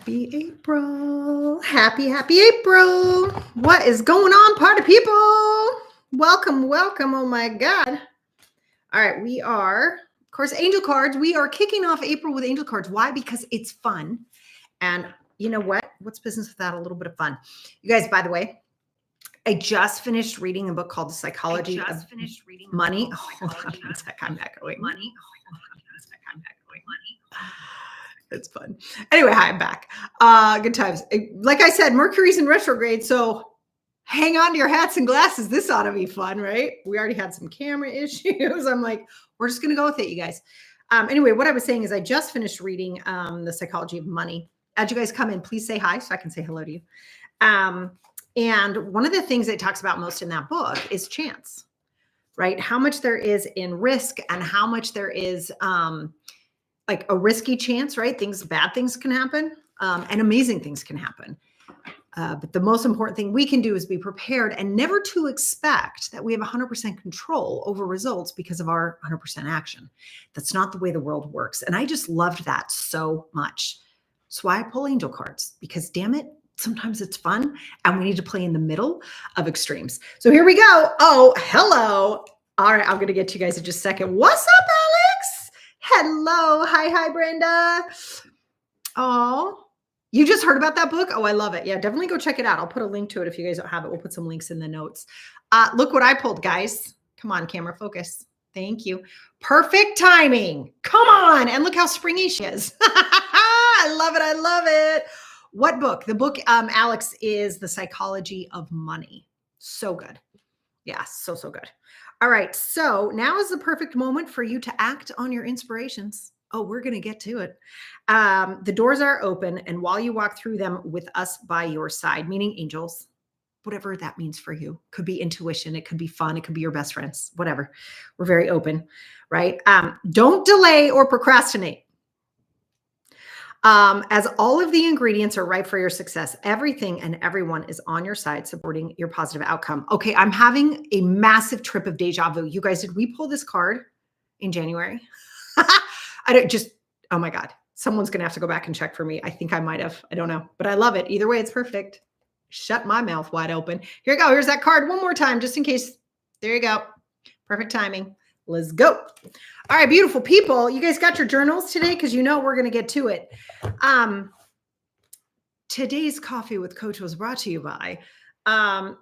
Happy April. Happy April. What is going on, party people? Welcome. Oh my God. All right, we are, of course, angel cards. We are kicking off April with angel cards. Why? Because it's fun. And you know what? What's business without a little bit of fun? You guys, by the way, I just finished reading a book called The Psychology of Money. Hold on a sec. I'm echoing. It's fun. Anyway, hi, I'm back. Good times. Like I said, Mercury's in retrograde, so hang on to your hats and glasses. This ought to be fun, right? We already had some camera issues. I'm like, we're just going to go with it, you guys. Anyway, what I was saying is I just finished reading The Psychology of Money. As you guys come in, please say hi so I can say hello to you. And one of the things it talks about most in that book is chance, right? How much there is in risk and how much there is like a risky chance, right? Bad things can happen, and amazing things can happen. But the most important thing we can do is be prepared and never to expect that we have 100% control over results because of our 100% action. That's not the way the world works. And I just loved that so much. That's why I pull angel cards, because damn it, sometimes it's fun and we need to play in the middle of extremes. So here we go. Oh, hello. All right, I'm going to get to you guys in just a second. What's up, Alex? Hello. Hi, Brenda. Oh, you just heard about that book? Oh, I love it. Yeah, definitely go check it out. I'll put a link to it if you guys don't have it. We'll put some links in the notes. Look what I pulled, guys. Come on, camera, focus. Thank you. Perfect timing. Come on. And look how springy she is. I love it. What book? The book, Alex, is The Psychology of Money. So good. Yeah, so good. All right, so now is the perfect moment for you to act on your inspirations. Oh, we're going to get to it. The doors are open, and while you walk through them with us by your side, meaning angels, whatever that means for you, could be intuition, it could be fun, it could be your best friends, whatever. We're very open, right? Don't delay or procrastinate. As all of the ingredients are ripe for your success, everything and everyone is on your side supporting your positive outcome. Okay, I'm having a massive trip of deja vu. You guys, did we pull this card in January? Oh my God, someone's going to have to go back and check for me. I think I might have. I don't know, but I love it. Either way, it's perfect. Shut my mouth wide open. Here you go. Here's that card one more time, just in case. There you go. Perfect timing. Let's go. All right, beautiful people. You guys got your journals today? Because you know we're going to get to it. Today's Coffee with Coach was brought to you by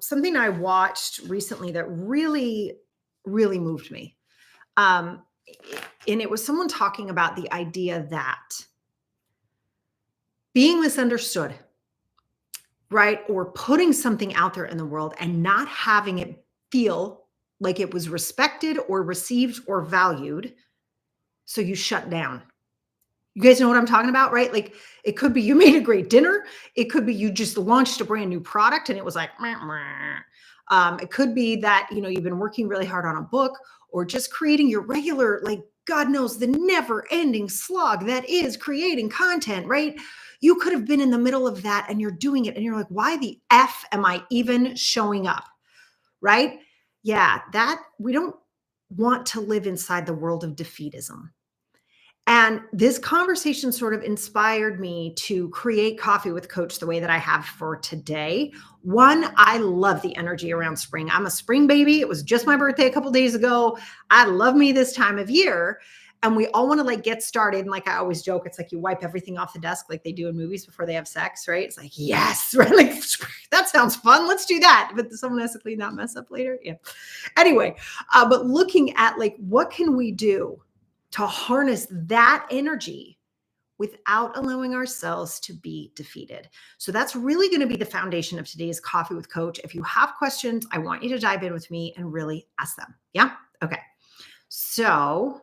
something I watched recently that really, really moved me. And it was someone talking about the idea that being misunderstood, right? Or putting something out there in the world and not having it feel like it was respected or received or valued. So you shut down. You guys know what I'm talking about, right? Like it could be you made a great dinner. It could be you just launched a brand new product and it was like, meh, meh. It could be that, you've been working really hard on a book or just creating your regular, like God knows the never ending slog that is creating content, right? You could have been in the middle of that and you're doing it and you're like, why the F am I even showing up? Right? Yeah, that we don't want to live inside the world of defeatism. And this conversation sort of inspired me to create Coffee with Coach the way that I have for today. One, I love the energy around spring. I'm a spring baby. It was just my birthday a couple days ago. I love me this time of year. And we all want to like get started. And like I always joke, it's like you wipe everything off the desk like they do in movies before they have sex, right? It's like, yes, right? Like that sounds fun. Let's do that. But someone has to clean that mess up later. Yeah. Anyway, but looking at like, what can we do to harness that energy without allowing ourselves to be defeated? So that's really going to be the foundation of today's Coffee with Coach. If you have questions, I want you to dive in with me and really ask them. Yeah. Okay. So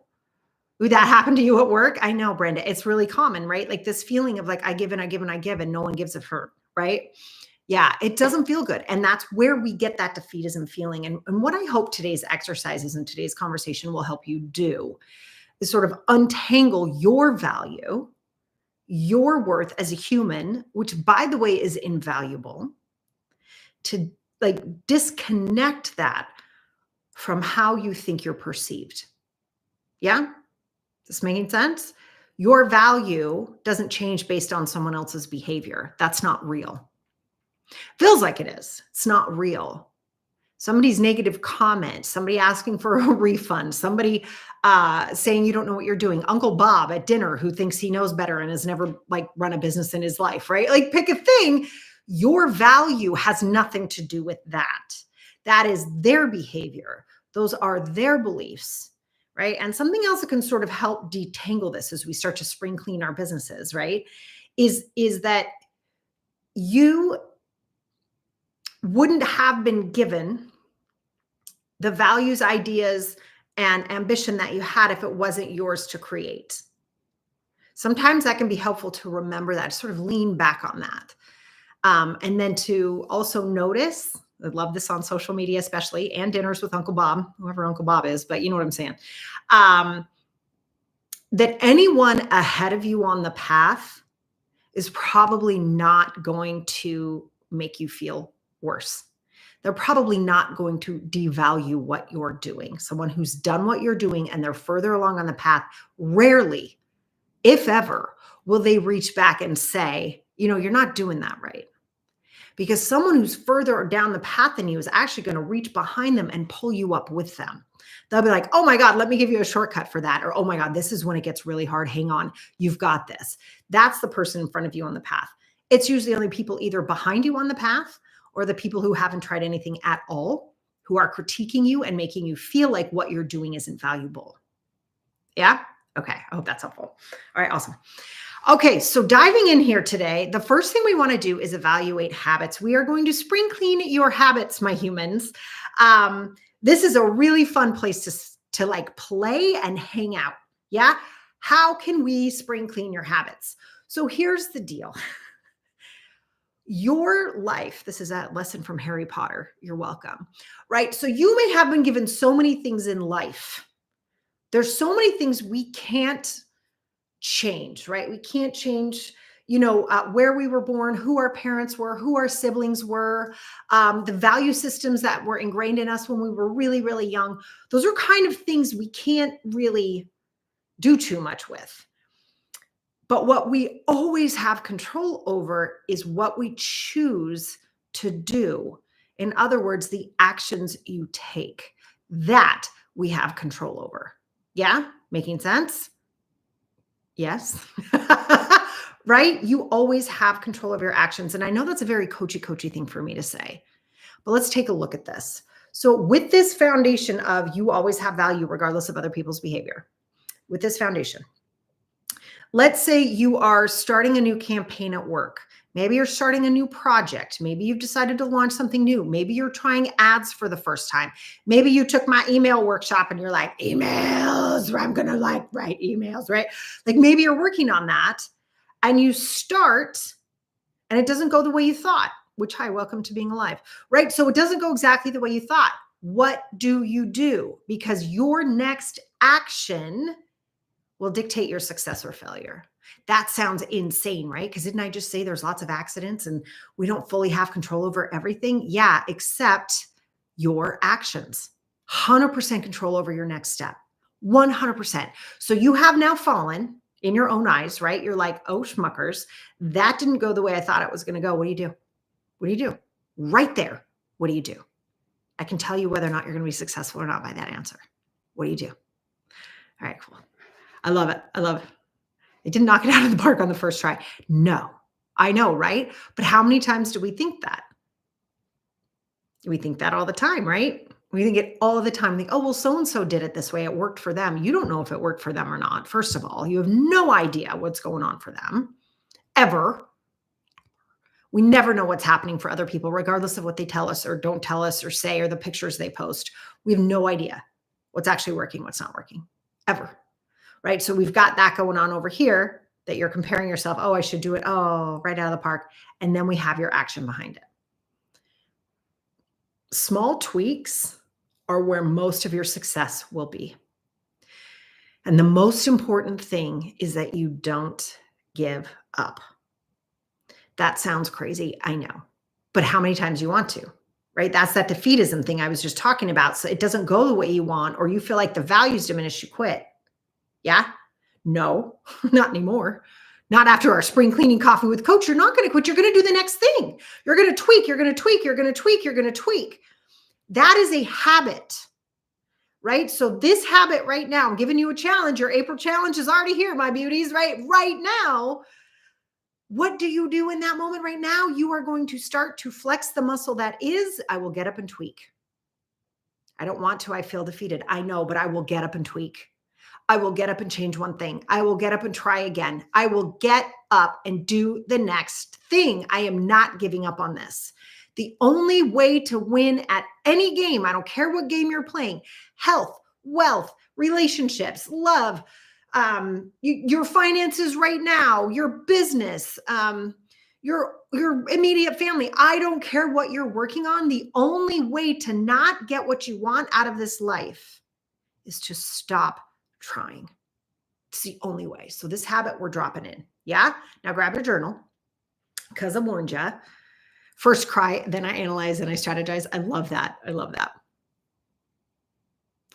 would that happen to you at work? I know, Brenda, it's really common, right? Like this feeling of like, I give and no one gives a hurt, right? Yeah, it doesn't feel good. And that's where we get that defeatism feeling. And what I hope today's exercises and today's conversation will help you do is sort of untangle your value, your worth as a human, which by the way is invaluable, to like disconnect that from how you think you're perceived. Yeah? This making sense? Your value doesn't change based on someone else's behavior. That's not real. Feels like it is. It's not real. Somebody's negative comment, somebody asking for a refund, somebody saying you don't know what you're doing, Uncle Bob at dinner who thinks he knows better and has never like run a business in his life, right? Like pick a thing. Your value has nothing to do with that. That is their behavior. Those are their beliefs, right? And something else that can sort of help detangle this as we start to spring clean our businesses, right? Is that you wouldn't have been given the values, ideas, and ambition that you had if it wasn't yours to create. Sometimes that can be helpful to remember that, sort of lean back on that. And then to also notice, I love this on social media, especially, and dinners with Uncle Bob, whoever Uncle Bob is, but you know what I'm saying. That anyone ahead of you on the path is probably not going to make you feel worse. They're probably not going to devalue what you're doing. Someone who's done what you're doing and they're further along on the path, rarely, if ever, will they reach back and say, you know, you're not doing that right. Because someone who's further down the path than you is actually going to reach behind them and pull you up with them. They'll be like, oh my God, let me give you a shortcut for that. Or, oh my God, this is when it gets really hard. Hang on, you've got this. That's the person in front of you on the path. It's usually only people either behind you on the path or the people who haven't tried anything at all, who are critiquing you and making you feel like what you're doing isn't valuable. Yeah? Okay, I hope that's helpful. All right, awesome. Okay, so diving in here today, the first thing we want to do is evaluate habits. We are going to spring clean your habits, my humans. This is a really fun place to like play and hang out. Yeah? How can we spring clean your habits? So here's the deal. Your life, this is a lesson from Harry Potter. You're welcome, right? So you may have been given so many things in life. There's so many things we can't change, right? We can't change, where we were born, who our parents were, who our siblings were, the value systems that were ingrained in us when we were really, really young. Those are kind of things we can't really do too much with. But what we always have control over is what we choose to do. In other words, the actions you take, that we have control over. Yeah? Making sense? Yes. Right? You always have control of your actions. And I know that's a very coachy thing for me to say, but let's take a look at this. So with this foundation of you always have value regardless of other people's behavior, with this foundation, let's say you are starting a new campaign at work. Maybe you're starting a new project. Maybe you've decided to launch something new. Maybe you're trying ads for the first time. Maybe you took my email workshop and you're like, emails, where I'm going to write emails, right? Like maybe you're working on that and you start and it doesn't go the way you thought, which, hi, welcome to being alive, right? So it doesn't go exactly the way you thought. What do you do? Because your next action will dictate your success or failure. That sounds insane, right? Because didn't I just say there's lots of accidents and we don't fully have control over everything? Yeah, except your actions. 100% control over your next step. 100%. So you have now fallen in your own eyes, right? You're like, oh, schmuckers, that didn't go the way I thought it was going to go. What do you do? What do you do? Right there. What do you do? I can tell you whether or not you're going to be successful or not by that answer. What do you do? All right, cool. I love it. I love it. It didn't knock it out of the park on the first try. No, I know, right? But how many times do we think that? We think that all the time, right? We think it all the time. We think, oh, well, so-and-so did it this way. It worked for them. You don't know if it worked for them or not. First of all, you have no idea what's going on for them, ever. We never know what's happening for other people, regardless of what they tell us or don't tell us or say or the pictures they post. We have no idea what's actually working, what's not working, ever. Right? So we've got that going on over here that you're comparing yourself. Oh, I should do it. Oh, right out of the park. And then we have your action behind it. Small tweaks are where most of your success will be. And the most important thing is that you don't give up. That sounds crazy. I know. But how many times do you want to? Right? That's that defeatism thing I was just talking about. So it doesn't go the way you want, or you feel like the value's diminished, you quit. Yeah. No, not anymore. Not after our spring cleaning coffee with coach. You're not going to quit. You're going to do the next thing. You're going to tweak. You're going to tweak. You're going to tweak. You're going to tweak. That is a habit, right? So this habit right now, I'm giving you a challenge. Your April challenge is already here, my beauties, right? Right now, what do you do in that moment right now? You are going to start to flex the muscle that is, I will get up and tweak. I don't want to, I feel defeated. I know, but I will get up and tweak. I will get up and change one thing. I will get up and try again. I will get up and do the next thing. I am not giving up on this. The only way to win at any game, I don't care what game you're playing, health, wealth, relationships, love, your finances right now, your business, your immediate family. I don't care what you're working on. The only way to not get what you want out of this life is to stop trying. It's the only way. So this habit we're dropping in. Yeah. Now grab your journal because I warned you. First cry, then I analyze and I strategize. I love that. I love that.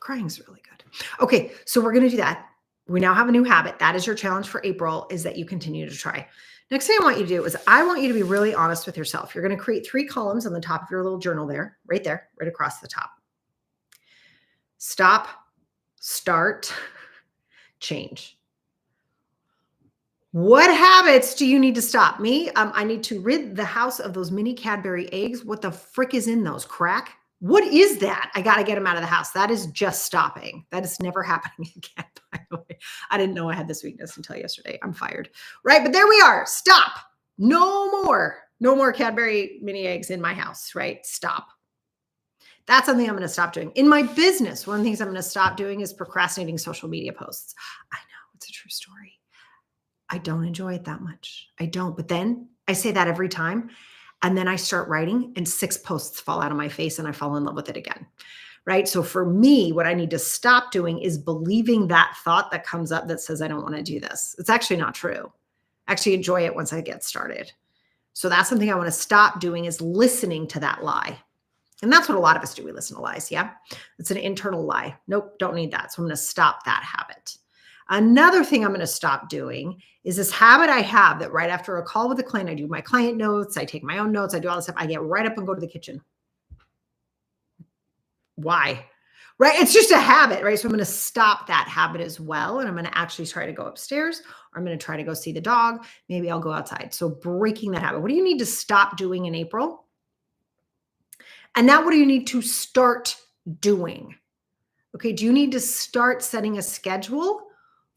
Crying's really good. Okay. So we're going to do that. We now have a new habit. That is your challenge for April, is that you continue to try. Next thing I want you to do is I want you to be really honest with yourself. You're going to create 3 columns on the top of your little journal there, right across the top. Stop, start, change. What habits do you need to stop? Me, I need to rid the house of those mini Cadbury eggs. What the frick is in those? Crack? What is that? I got to get them out of the house. That is just stopping. That is never happening again, by the way. I didn't know I had this weakness until yesterday. I'm fired. Right? But there we are. Stop. No more Cadbury mini eggs in my house, right? Stop. That's something I'm going to stop doing. In my business, one of the things I'm going to stop doing is procrastinating social media posts. I know, it's a true story. I don't enjoy it that much. I don't. But then I say that every time. And then I start writing and 6 posts fall out of my face and I fall in love with it again. Right? So for me, what I need to stop doing is believing that thought that comes up that says, I don't want to do this. It's actually not true. I actually enjoy it once I get started. So that's something I want to stop doing, is listening to that lie. And that's what a lot of us do. We listen to lies. Yeah. It's an internal lie. Nope. Don't need that. So I'm going to stop that habit. Another thing I'm going to stop doing is this habit I have that right after a call with a client, I do my client notes, I take my own notes, I do all this stuff. I get right up and go to the kitchen. Why? Right? It's just a habit, right? So I'm going to stop that habit as well. And I'm going to actually try to go upstairs, or I'm going to try to go see the dog. Maybe I'll go outside. So breaking that habit. What do you need to stop doing in April? And now what do you need to start doing? Okay. Do you need to start setting a schedule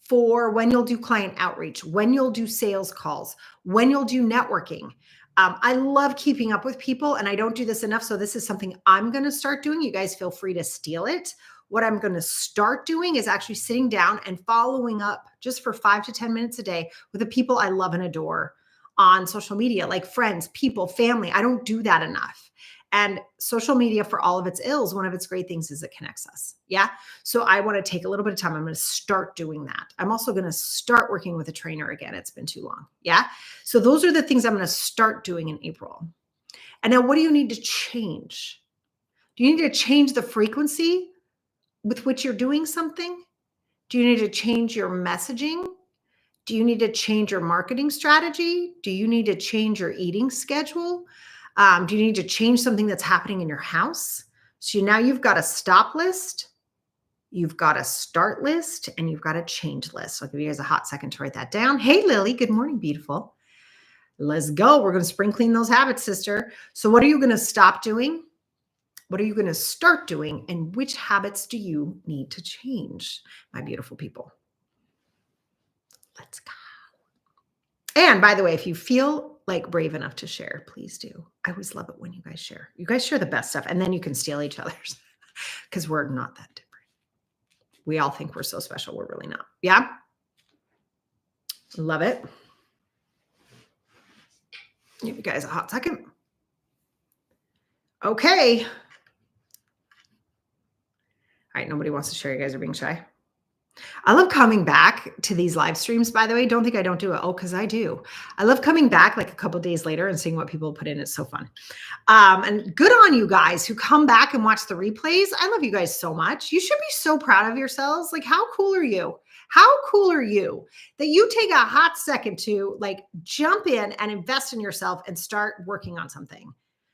for when you'll do client outreach, when you'll do sales calls, when you'll do networking? I love keeping up with people, and I don't do this enough. So this is something I'm going to start doing. You guys feel free to steal it. What I'm going to start doing is actually sitting down and following up just for 5 to 10 minutes a day with the people I love and adore on social media, like friends, people, family. I don't do that enough. And social media, for all of its ills, one of its great things is it connects us. Yeah. So I want to take a little bit of time. I'm going to start doing that. I'm also going to start working with a trainer again. It's been too long. Yeah. So those are the things I'm going to start doing in April. And now what do you need to change? Do you need to change the frequency with which you're doing something? Do you need to change your messaging? Do you need to change your marketing strategy? Do you need to change your eating schedule? Do you need to change something that's happening in your house? So now you've got a stop list, you've got a start list, and you've got a change list. I'll give you guys a hot second to write that down. Hey, Lily, good morning, beautiful. Let's go. We're going to spring clean those habits, sister. So what are you going to stop doing? What are you going to start doing? And which habits do you need to change, my beautiful people? Let's go. And by the way, if you feel like brave enough to share, please do. I always love it when you guys share. You guys share the best stuff, and then you can steal each other's, because we're not that different. We all think we're so special. We're really not. Yeah. Love it. Give you guys a hot second. Okay. All right. Nobody wants to share. You guys are being shy. I love coming back to these live streams, by the way. Don't think I don't do it. Oh, because I do. I love coming back like a couple of days later and seeing what people put in. It's so fun. And good on you guys who come back and watch the replays. I love you guys so much. You should be so proud of yourselves. Like, how cool are you? How cool are you that you take a hot second to like jump in and invest in yourself and start working on something?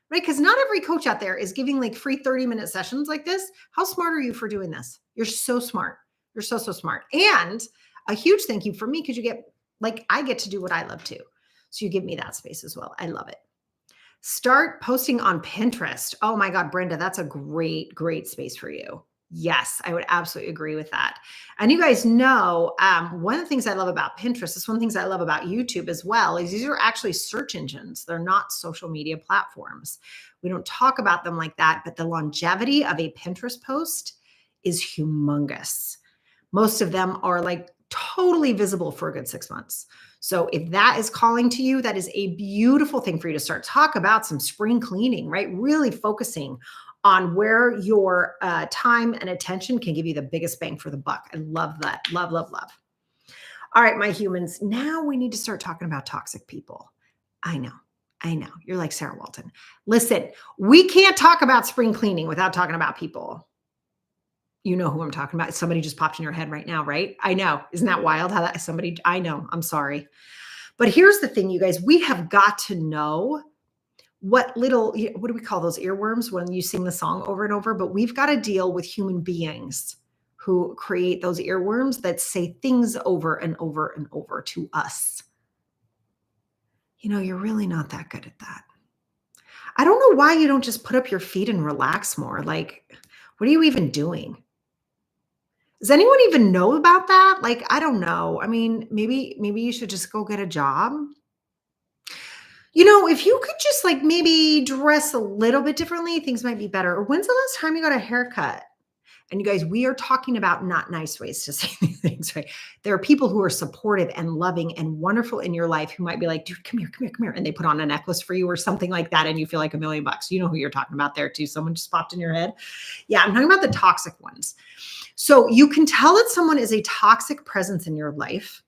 Right? Because not every coach out there is giving like free 30-minute sessions like this. How smart are you for doing this? You're so smart. You're so, so smart. And a huge thank you for me because you get like, I get to do what I love too. So you give me that space as well. I love it. Start posting on Pinterest. Oh my God, Brenda, that's a great, great space for you. Yes, I would absolutely agree with that. And you guys know, one of the things I love about Pinterest is one of the things I love about YouTube as well is these are actually search engines. They're not social media platforms. We don't talk about them like that, but the longevity of a Pinterest post is humongous. Most of them are like totally visible for a good 6 months. So if that is calling to you, that is a beautiful thing for you to start. Talk about some spring cleaning, right? Really focusing on where your time and attention can give you the biggest bang for the buck. I love that. Love, love, love. All right, my humans, now we need to start talking about toxic people. I know. I know. You're like Sarah Walton. Listen, we can't talk about spring cleaning without talking about people. You know who I'm talking about. Somebody just popped in your head right now, right? I know. Isn't that wild how that somebody, I know. I'm sorry. But here's the thing, you guys, we have got to know what little, what do we call those earworms when you sing the song over and over? But we've got to deal with human beings who create those earworms that say things over and over and over to us. You know, you're really not that good at that. I don't know why you don't just put up your feet and relax more. Like, what are you even doing? Does anyone even know about that? Like, I don't know. I mean, maybe you should just go get a job. You know, if you could just like maybe dress a little bit differently, things might be better. Or when's the last time you got a haircut? And you guys, we are talking about not nice ways to say these things, right? There are people who are supportive and loving and wonderful in your life who might be like, dude, come here, come here, come here. And they put on a necklace for you or something like that. And you feel like $1,000,000. You know who you're talking about there too. Someone just popped in your head. Yeah, I'm talking about the toxic ones. So you can tell that someone is a toxic presence in your life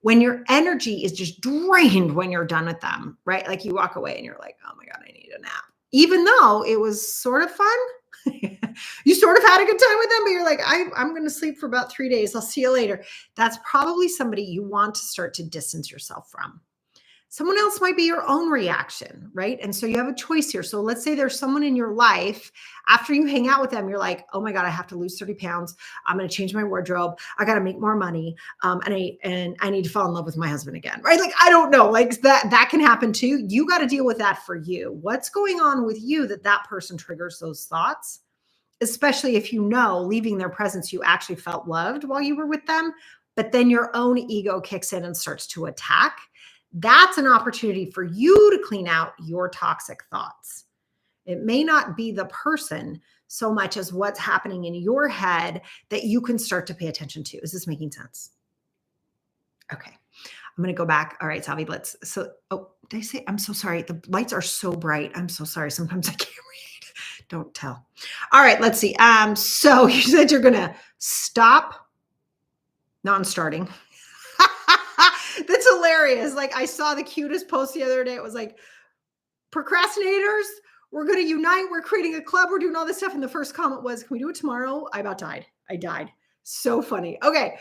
when your energy is just drained when you're done with them, right? Like you walk away and you're like, oh my God, I need a nap. Even though it was sort of fun. You sort of had a good time with them, but you're like, I'm going to sleep for about 3 days. I'll see you later. That's probably somebody you want to start to distance yourself from. Someone else might be your own reaction, right? And so you have a choice here. So let's say there's someone in your life, after you hang out with them, you're like, oh my God, I have to lose 30 pounds. I'm going to change my wardrobe. I got to make more money. And I need to fall in love with my husband again, right? Like, I don't know, like that can happen too. You got to deal with that for you. What's going on with you that person triggers those thoughts? Especially if you know, leaving their presence, you actually felt loved while you were with them, but then your own ego kicks in and starts to attack. That's an opportunity for you to clean out your toxic thoughts. It may not be the person so much as what's happening in your head that you can start to pay attention to. Is this making sense? Okay. I'm going to go back. All right, Savi, did I say, I'm so sorry. The lights are so bright. I'm so sorry. Sometimes I can't read. Don't tell. All right, let's see. So you said you're going to stop non-starting. That's hilarious. Like I saw the cutest post the other day. It was like, procrastinators, we're going to unite. We're creating a club. We're doing all this stuff. And the first comment was, can we do it tomorrow? I about died. I died. So funny. Okay.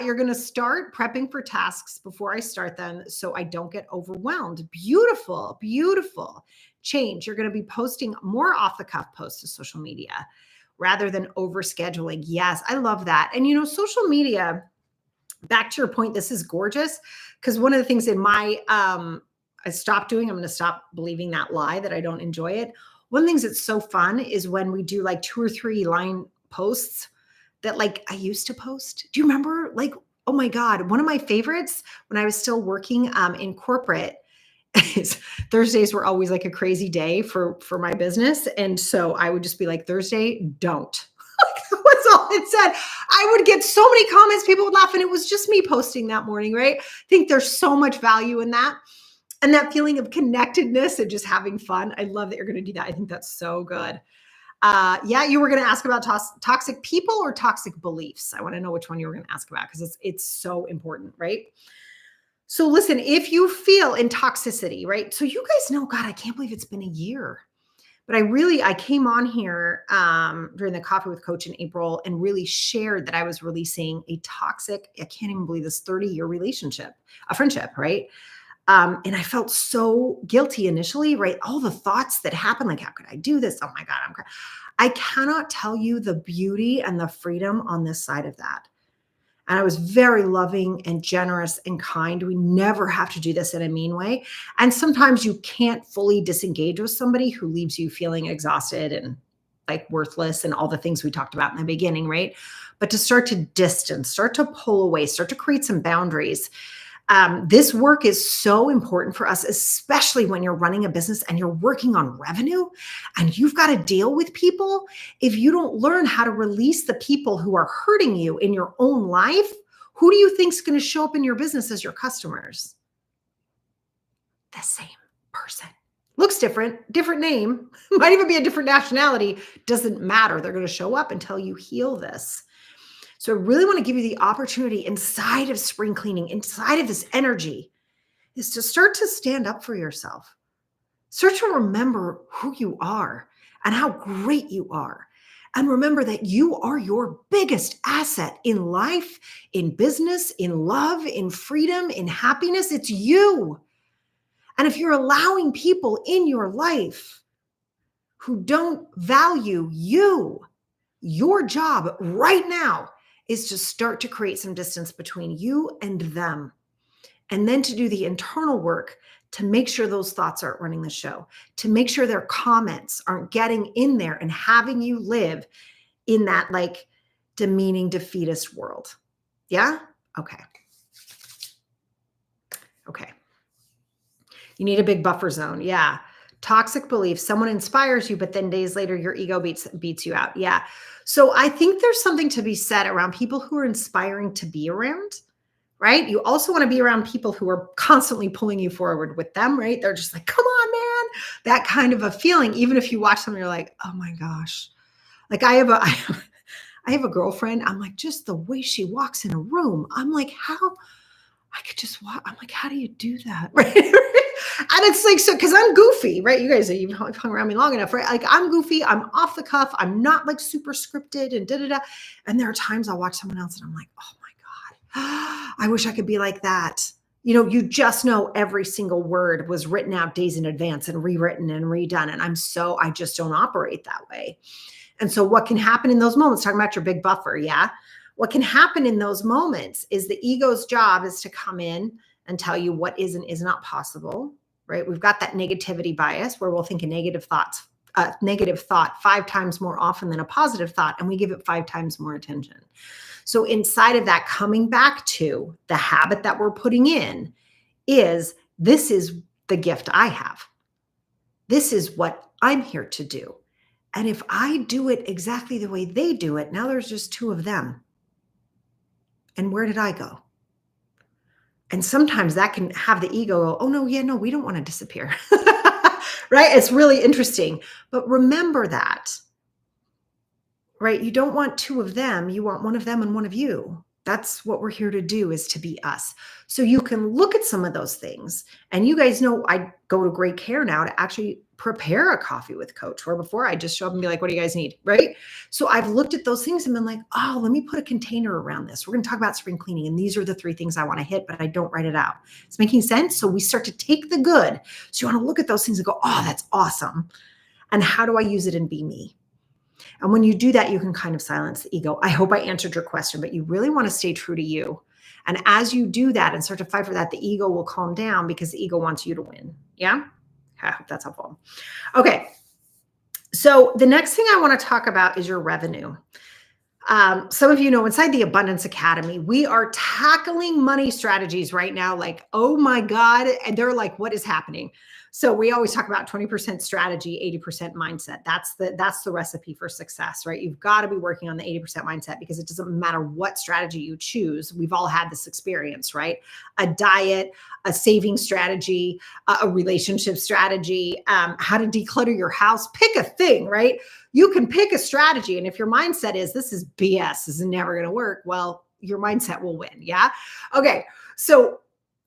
You're going to start prepping for tasks before I start them so I don't get overwhelmed. Beautiful, beautiful change. You're going to be posting more off the cuff posts to social media rather than overscheduling. Yes, I love that. And, you know, social media, back to your point, this is gorgeous because one of the things in my, I stopped doing, I'm going to stop believing that lie that I don't enjoy it. One of the things that's so fun is when we do like 2 or 3 line posts that like I used to post. Do you remember? Like, oh my God, one of my favorites when I was still working in corporate is Thursdays were always like a crazy day for my business. And so I would just be like, Thursday, don't. That's all it said. I would get so many comments. People would laugh. And it was just me posting that morning, right? I think there's so much value in that. And that feeling of connectedness and just having fun. I love that you're going to do that. I think that's so good. Yeah, you were going to ask about toxic people or toxic beliefs. I want to know which one you were going to ask about because it's so important, right? So listen, if you feel in toxicity, right? So you guys know, God, I can't believe it's been a year. But I came on here during the Coffee with Coach in April and really shared that I was releasing a toxic, I can't even believe this, 30-year relationship, a friendship, right? And I felt so guilty initially, right? All the thoughts that happened, like, how could I do this? Oh my God, I cannot tell you the beauty and the freedom on this side of that. And I was very loving and generous and kind. We never have to do this in a mean way. And sometimes you can't fully disengage with somebody who leaves you feeling exhausted and like worthless and all the things we talked about in the beginning, right? But to start to distance, start to pull away, start to create some boundaries. This work is so important for us, especially when you're running a business and you're working on revenue and you've got to deal with people. If you don't learn how to release the people who are hurting you in your own life, who do you think is going to show up in your business as your customers? The same person. Looks different, different name, might even be a different nationality. Doesn't matter. They're going to show up until you heal this. So I really want to give you the opportunity inside of spring cleaning, inside of this energy, is to start to stand up for yourself. Start to remember who you are and how great you are. And remember that you are your biggest asset in life, in business, in love, in freedom, in happiness. It's you. And if you're allowing people in your life who don't value you, your job right now is to start to create some distance between you and them. And then to do the internal work to make sure those thoughts aren't running the show, to make sure their comments aren't getting in there and having you live in that like demeaning, defeatist world. Yeah? Okay. Okay. You need a big buffer zone. Yeah. Toxic beliefs. Someone inspires you, but then days later, your ego beats you out. Yeah. So I think there's something to be said around people who are inspiring to be around, right? You also want to be around people who are constantly pulling you forward with them, right? They're just like, come on, man. That kind of a feeling. Even if you watch them, you're like, oh my gosh. Like I have a girlfriend. I'm like, just the way she walks in a room. I'm like, how I could just walk. I'm like, how do you do that? Right. And it's like, so, cause I'm goofy, right? You guys, you've hung around me long enough, right? Like I'm goofy. I'm off the cuff. I'm not like super scripted and da-da-da. And there are times I'll watch someone else and I'm like, oh my God, I wish I could be like that. You know, you just know every single word was written out days in advance and rewritten and redone. And I just don't operate that way. And so what can happen in those moments, talking about your big buffer. Yeah. What can happen in those moments is the ego's job is to come in and tell you what is and is not possible, right? We've got that negativity bias where we'll think a negative thought 5 times more often than a positive thought, and we give it 5 times more attention. So inside of that, coming back to the habit that we're putting in is, this is the gift I have. This is what I'm here to do. And if I do it exactly the way they do it, now there's just 2 of them. And where did I go? And sometimes that can have the ego go, oh, no, yeah, no, we don't want to disappear. Right? It's really interesting. But remember that, right? You don't want 2 of them. You want 1 of them and 1 of you. That's what we're here to do, is to be us. So you can look at some of those things. And you guys know I go to great care now to actually prepare a coffee with coach, where before I just show up and be like, what do you guys need? Right? So I've looked at those things and been like, oh, let me put a container around this. We're going to talk about spring cleaning. And these are the 3 things I want to hit, but I don't write it out. It's making sense. So we start to take the good. So you want to look at those things and go, oh, that's awesome. And how do I use it and be me? And when you do that, you can kind of silence the ego. I hope I answered your question, but you really want to stay true to you. And as you do that and start to fight for that, the ego will calm down because the ego wants you to win. Yeah? I hope that's helpful. Okay. So the next thing I want to talk about is your revenue. Some of you know, inside the Abundance Academy, we are tackling money strategies right now. Like, oh my God. And they're like, what is happening? So we always talk about 20% strategy, 80% mindset. That's the recipe for success, right? You've got to be working on the 80% mindset, because it doesn't matter what strategy you choose. We've all had this experience, right? A diet, a saving strategy, a relationship strategy, how to declutter your house. Pick a thing, right? You can pick a strategy. And if your mindset is, this is BS, this is never going to work, well, your mindset will win. Yeah. Okay. So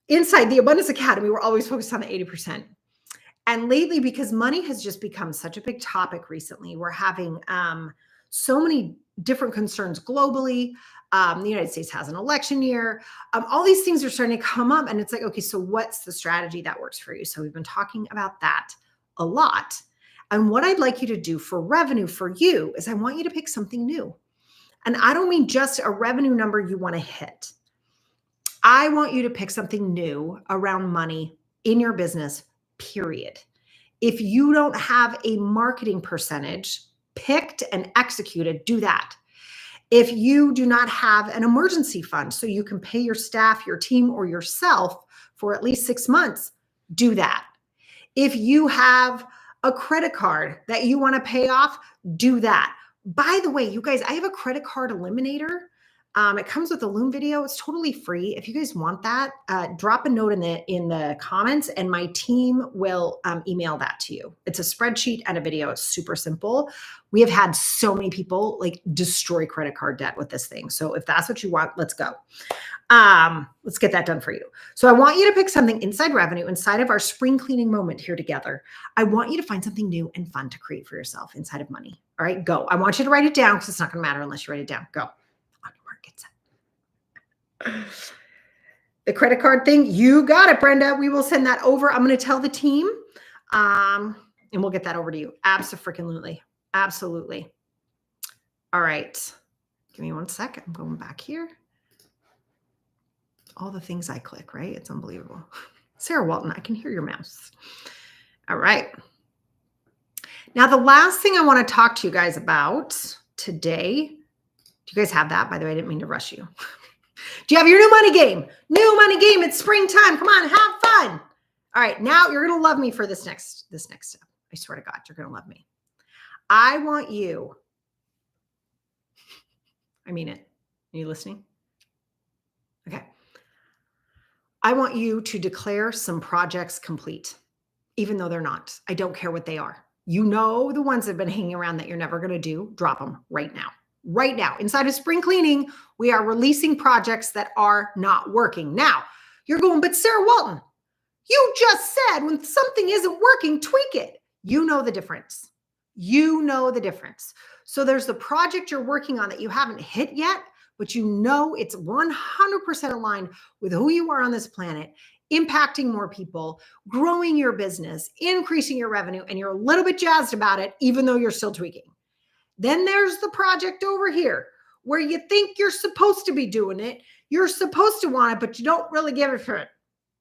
inside the Abundance Academy, we're always focused on the 80%. And lately, because money has just become such a big topic recently, we're having so many different concerns globally. The United States has an election year. All these things are starting to come up. And it's like, okay, so what's the strategy that works for you? So we've been talking about that a lot. And what I'd like you to do for revenue for you is I want you to pick something new. And I don't mean just a revenue number you want to hit. I want you to pick something new around money in your business, period. If you don't have a marketing percentage picked and executed, do that. If you do not have an emergency fund so you can pay your staff, your team, or yourself for at least 6 months, do that. If you have a credit card that you want to pay off, do that. By the way, you guys, I have a credit card eliminator. It comes with a Loom video. It's totally free. If you guys want that, drop a note in the comments, and my team will email that to you. It's a spreadsheet and a video. It's super simple. We have had so many people like destroy credit card debt with this thing. So if that's what you want, let's go. Let's get that done for you. So I want you to pick something inside revenue, inside of our spring cleaning moment here together. I want you to find something new and fun to create for yourself inside of money. All right, go. I want you to write it down because it's not going to matter unless you write it down. Go. On your mark, get set. The credit card thing, you got it, Brenda. We will send that over. I'm going to tell the team, and we'll get that over to you. Absolutely. Absolutely. All right. Give me 1 second. I'm going back here. All the things I click, right? It's unbelievable. Sarah Walton, I can hear your mouse. All right. Now, the last thing I want to talk to you guys about today, do you guys have that? By the way, I didn't mean to rush you. Do you have your new money game? New money game. It's springtime. Come on, have fun. All right. Now you're going to love me for this next step. I swear to God, you're going to love me. I want you. I mean it. Are you listening? Okay. I want you to declare some projects complete, even though they're not. I don't care what they are. You know the ones that have been hanging around that you're never going to do, drop them right now. Right now. Inside of spring cleaning, we are releasing projects that are not working. Now, you're going, but Sarah Walton, you just said when something isn't working, tweak it. You know the difference. You know the difference. So there's the project you're working on that you haven't hit yet, but you know it's 100% aligned with who you are on this planet, impacting more people, growing your business, increasing your revenue, and you're a little bit jazzed about it, even though you're still tweaking. Then there's the project over here where you think you're supposed to be doing it. You're supposed to want it, but you don't really give it for it.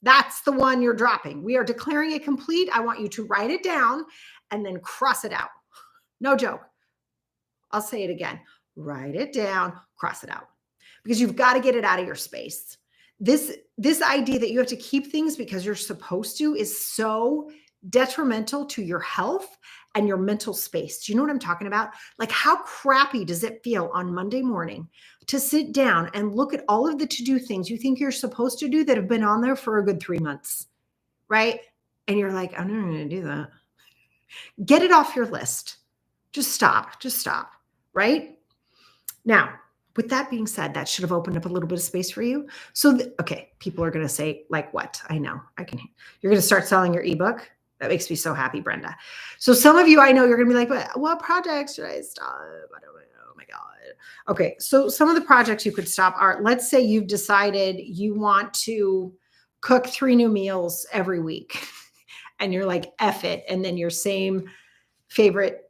That's the one you're dropping. We are declaring it complete. I want you to write it down and then cross it out. No joke. I'll say it again. Write it down, cross it out, because you've got to get it out of your space. This idea that you have to keep things because you're supposed to is so detrimental to your health and your mental space. Do you know what I'm talking about? Like, how crappy does it feel on Monday morning to sit down and look at all of the to-do things you think you're supposed to do that have been on there for a good 3 months, right? And you're like, I'm never going to do that. Get it off your list. Just stop, right? Now, with that being said, that should have opened up a little bit of space for you. So, okay, people are going to say, like what? I know, you're going to start selling your ebook. That makes me so happy, Brenda. So some of you, I know you're going to be like, what projects should I stop? I don't know. Oh my God. Okay. So some of the projects you could stop are, let's say you've decided you want to cook 3 new meals every week and you're like, F it. And then your same favorite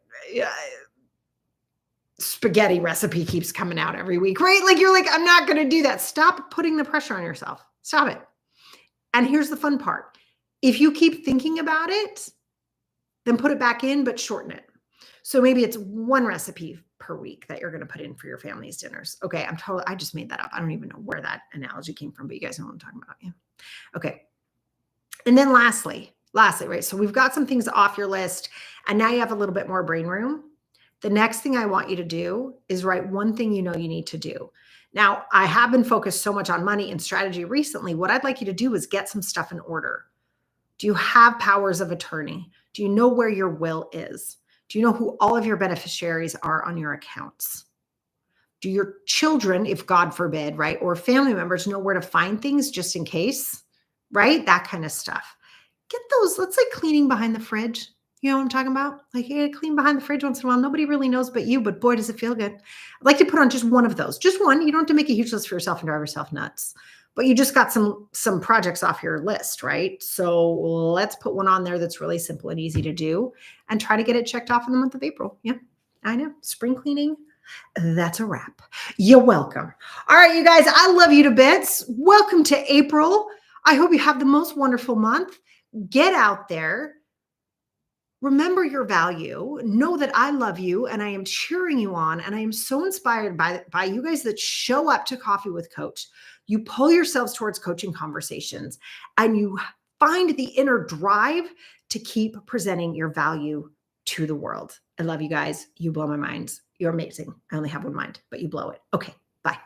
spaghetti recipe keeps coming out every week, right? Like you're like, I'm not going to do that. Stop putting the pressure on yourself. Stop it. And here's the fun part. If you keep thinking about it, then put it back in, but shorten it. So maybe it's 1 recipe per week that you're going to put in for your family's dinners. Okay. I just made that up. I don't even know where that analogy came from, but you guys know what I'm talking about. Yeah. Okay. And then lastly, right? So we've got some things off your list and now you have a little bit more brain room. The next thing I want you to do is write 1 thing you know you need to do. Now, I have been focused so much on money and strategy recently. What I'd like you to do is get some stuff in order. Do you have powers of attorney? Do you know where your will is? Do you know who all of your beneficiaries are on your accounts? Do your children, if God forbid, right, or family members know where to find things just in case, right? That kind of stuff. get those, let's say cleaning behind the fridge. You know what I'm talking about? Like you gotta clean behind the fridge once in a while. Nobody really knows but you, but boy, does it feel good. I'd like to put on just one of those. Just one. You don't have to make a huge list for yourself and drive yourself nuts. But you just got some projects off your list, right? So let's put one on there that's really simple and easy to do and try to get it checked off in the month of April. Yeah, I know. Spring cleaning, that's a wrap. You're welcome. All right, you guys, I love you to bits. Welcome to April. I hope you have the most wonderful month. Get out there. Remember your value. Know that I love you and I am cheering you on. And I am so inspired by you guys that show up to Coffee with Coach. You pull yourselves towards coaching conversations and you find the inner drive to keep presenting your value to the world. I love you guys. You blow my mind. You're amazing. I only have one mind, but you blow it. Okay, bye.